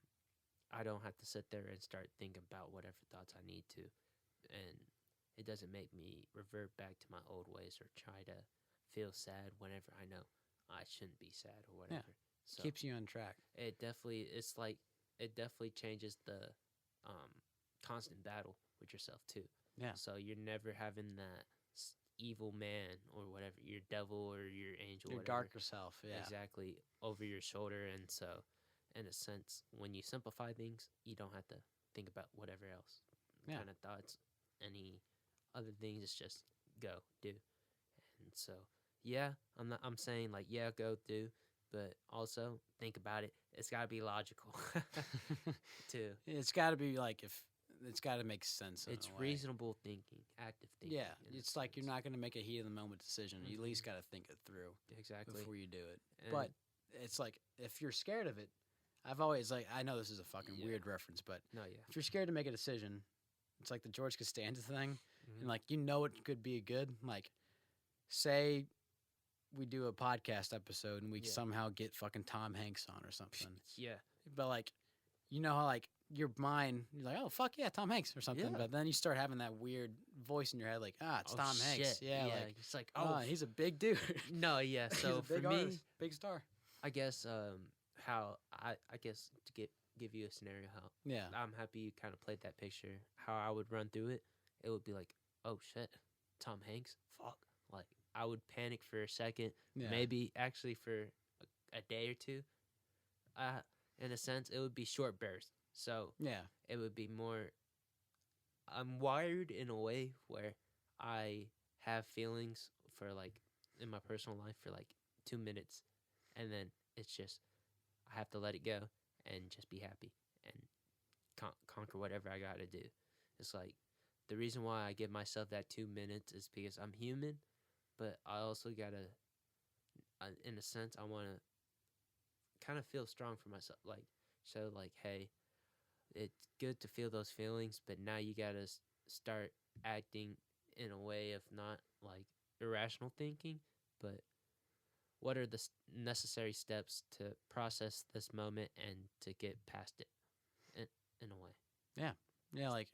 I don't have to sit there and start thinking about whatever thoughts I need to, and it doesn't make me revert back to my old ways or try to feel sad whenever I know I shouldn't be sad or whatever. So Keeps you on track. it definitely, it's like it definitely changes the um, constant battle with yourself too. Yeah. So you're never having that evil man or whatever, your devil or your angel, Your whatever, darker self. Yeah. exactly, over your shoulder. And so, in a sense, when you simplify things, you don't have to think about whatever else kind of thoughts, any other things. It's just go do. And so, yeah, I'm saying like, yeah, go do, but also think about it. It's got to be logical too. It's got to be like if it's got to make sense. It's reasonable thinking, active thinking. Yeah, it's like you're not going to make a heat of the moment decision. You at least got to think it through exactly before you do it. And but it's like if you're scared of it, I've always like I know this is a fucking weird reference, but no, yeah, if you're scared to make a decision, it's like the George Costanza thing, and like it could be good. Like, say we do a podcast episode and we somehow get fucking Tom Hanks on or something. Yeah, but like, you know how like your mind, you're like, oh fuck yeah, Tom Hanks or something. Yeah. But then you start having that weird voice in your head, like, it's Tom Hanks. Yeah, like it's like, oh, he's a big dude. no, yeah. He's So a big for me, artist, big star. I guess how I guess to give you a scenario how I'm happy you kind of played that picture. How I would run through it, it would be like, oh shit, Tom Hanks, fuck. Like I would panic for a second, maybe actually for a day or two. In a sense, it would be short bursts. So it would be more. I'm wired in a way where I have feelings for like in my personal life for like 2 minutes, and then it's just I have to let it go and just be happy and conquer whatever I got to do. It's like the reason why I give myself that 2 minutes is because I'm human, but I also gotta, in a sense, I want to kind of feel strong for myself, like show like, hey, it's good to feel those feelings, but now you gotta start acting in a way of not like irrational thinking, but what are the necessary steps to process this moment and to get past it in a way. Yeah, like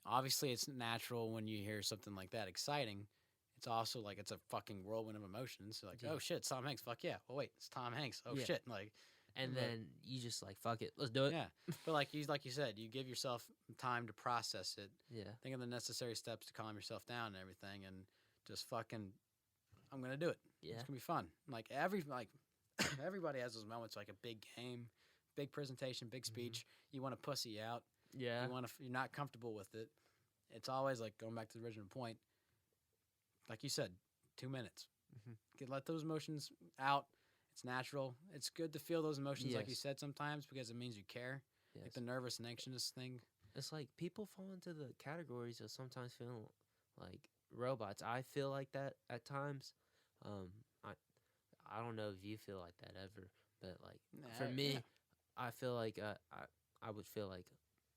obviously it's natural when you hear something like that exciting. It's also like it's a fucking whirlwind of emotions. So like, oh shit, it's Tom Hanks. Fuck yeah. Oh wait, it's Tom Hanks. Oh shit. Like, and then you just like, fuck it, let's do it. Yeah, but like you said, you give yourself time to process it. Yeah. Think of the necessary steps to calm yourself down and everything, and just fucking, I'm gonna do it. Yeah. It's gonna be fun. Like everybody has those moments, like a big game, big presentation, big speech. You want to pussy out. Yeah. You're not comfortable with it. It's always like going back to the original point. Like you said, 2 minutes. Let those emotions out. It's natural. It's good to feel those emotions, like you said, sometimes because it means you care. Yes. Like the nervous and anxious thing. It's like people fall into the categories of sometimes feeling like robots. I feel like that at times. I don't know if you feel like that ever, but like for me, I feel like I would feel like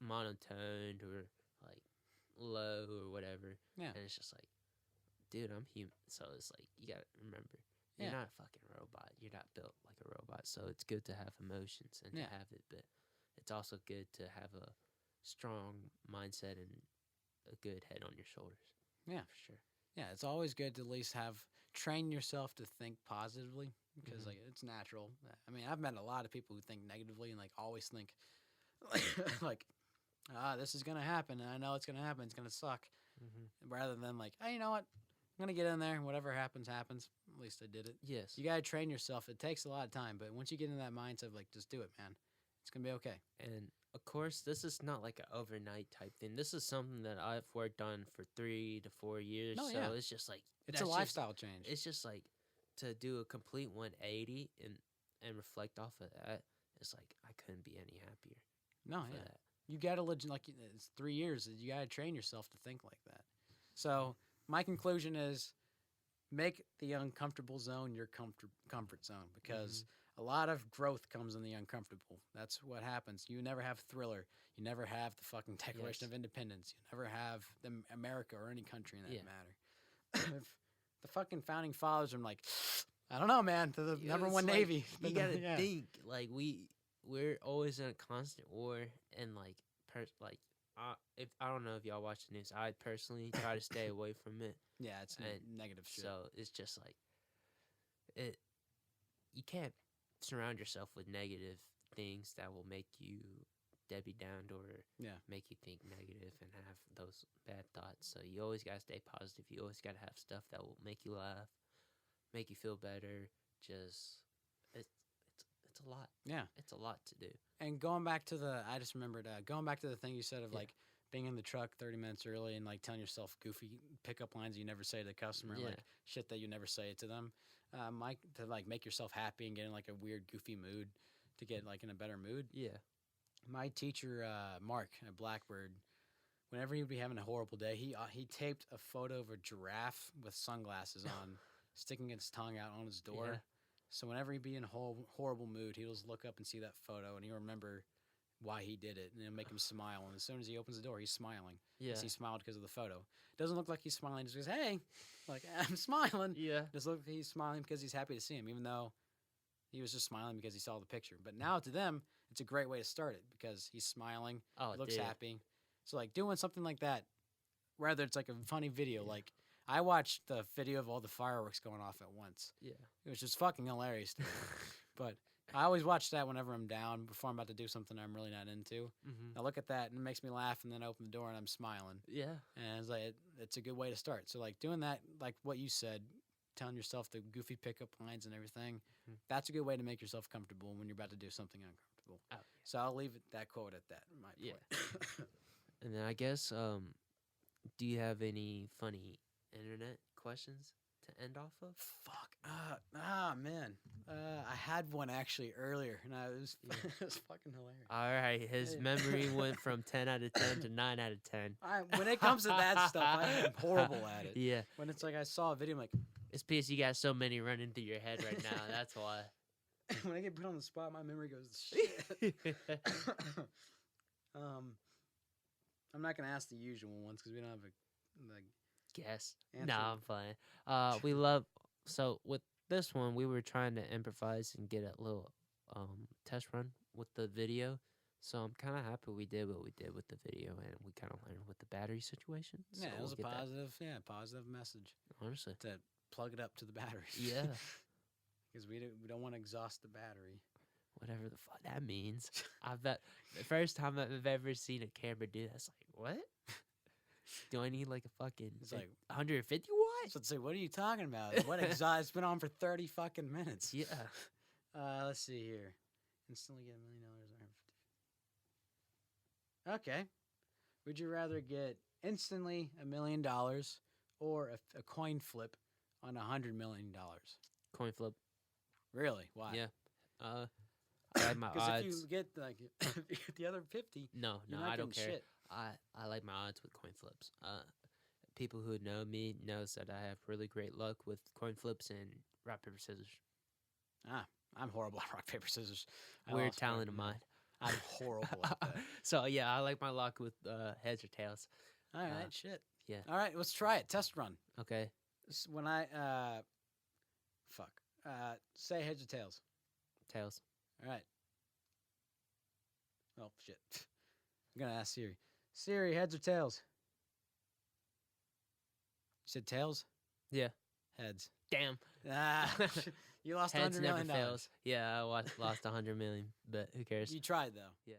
monotoned or like low or whatever. Yeah. And it's just like, dude, I'm human. So it's like, you got to remember, you're not a fucking robot. You're not built like a robot. So it's good to have emotions and to have it, but it's also good to have a strong mindset and a good head on your shoulders. Yeah. For sure. Yeah, it's always good to at least train yourself to think positively because like it's natural. I mean, I've met a lot of people who think negatively and like always think like, this is gonna happen, and I know it's gonna happen. It's gonna suck, rather than like, hey, you know what? I'm gonna get in there. Whatever happens, happens. At least I did it. Yes. You gotta train yourself. It takes a lot of time, but once you get in that mindset of like, just do it, man. It's gonna be okay. And of course, this is not like an overnight type thing. This is something that I've worked on for 3 to 4 years. No, so yeah. it's just like it's a lifestyle change. It's just like to do a complete 180 and reflect off of that. It's like I couldn't be any happier. No, yeah. That. You gotta like it's 3 years. You gotta train yourself to think like that. So my conclusion is, make the uncomfortable zone your comfort zone, because a lot of growth comes in the uncomfortable. That's what happens. You never have Thriller. You never have the fucking Declaration Yes. of Independence. You never have America or any country in that Yeah. matter. If the fucking founding fathers are like, I don't know, man. They're the Yeah, number it's one like, navy. You gotta Yeah. think like we're always in a constant war, and like if I don't know if y'all watch the news, I personally try to stay away from it. Yeah, it's And negative shit. So it's just like it. You can't surround yourself with negative things that will make you Debbie Downer or Yeah. make you think negative and have those bad thoughts. So you always gotta stay positive. You always gotta have stuff that will make you laugh, make you feel better. Just it's a lot. Yeah. It's a lot to do. And going back to I just remembered, going back to the thing you said of Yeah. like being in the truck 30 minutes early and like telling yourself goofy pickup lines you never say to the customer, Yeah. like shit that you never say to them. Mike, to like make yourself happy and get in like a weird goofy mood to get like in a better mood. Yeah. My teacher, Mark at Blackbird, whenever he'd be having a horrible day, he taped a photo of a giraffe with sunglasses on, sticking its tongue out on his door. Yeah. So whenever he'd be in a horrible mood, he'll just look up and see that photo, and he'll remember why he did it, and it'll make him smile. And as soon as he opens the door, he's smiling. Yeah. 'Cause he smiled because of the photo. It doesn't look like he's smiling. He just goes, hey, like, I'm smiling. Yeah. It just looks like he's smiling because he's happy to see him, even though he was just smiling because he saw the picture. But now to them, it's a great way to start it because he's smiling, Oh, he looks dude. happy. So, like, doing something like that, whether it's like a funny video, like, I watched the video of all the fireworks going off at once. Yeah. It was just fucking hilarious to me. But I always watch that whenever I'm down, before I'm about to do something I'm really not into. Mm-hmm. I look at that and it makes me laugh, and then I open the door and I'm smiling. Yeah. And it's like it's a good way to start. So like doing that, like what you said, telling yourself the goofy pickup lines and everything, Mhm. that's a good way to make yourself comfortable when you're about to do something uncomfortable. Oh, So I'll leave that quote at that. My Yeah. point. And then I guess, do you have any funny internet questions to end off of? Fuck. Man. I had one actually earlier, and it was it was fucking hilarious. All right, his Hey. memory went from 10 out of 10 to 9 out of 10. When it comes to that stuff, I am horrible at it. Yeah, When it's like I saw a video, I'm like, it's because you got so many running through your head right now. That's why. when I get put on the spot, my memory goes shit. I'm not gonna ask the usual ones because we don't have a Guess. answer. No, I'm fine. We love. So with this one, we were trying to improvise and get a little test run with the video. So I'm kind of happy we did what we did with the video, and we kind of learned with the battery situation. So Yeah, it was a we'll get that. positive message Honestly. to plug it up to the battery. Yeah. Because we don't want to exhaust the battery. Whatever the fuck that means. I bet the first time I've ever seen a camera do that's like, what? Do I need like a fucking It's like 150 watts? So it's like, what are you talking about? What exhaust? It's been on for 30 fucking minutes. Yeah. Let's see here. Instantly get $1 million. Okay. Would you rather get instantly $1 million or a coin flip on $100 million? Coin flip. Really? Why? Yeah. I like my Because odds. if you get like if you get the other 50, No, you're no, not I don't getting care. shit. I like my odds with coin flips. People who know me knows that I have really great luck with coin flips and rock paper scissors. I'm horrible at rock paper scissors. I Weird lost talent of fucking- mine. I'm horrible at that. So yeah, I like my luck with heads or tails. All right, shit. yeah. All right, let's try it. Test run. Okay. When I say heads or tails. Tails. All right. Oh shit. I'm gonna ask Siri. Siri, heads or tails? You said tails? Yeah. Heads. Damn. You lost Heads $100 never million. fails. Yeah, I lost 100 million, but who cares? You tried though. Yeah.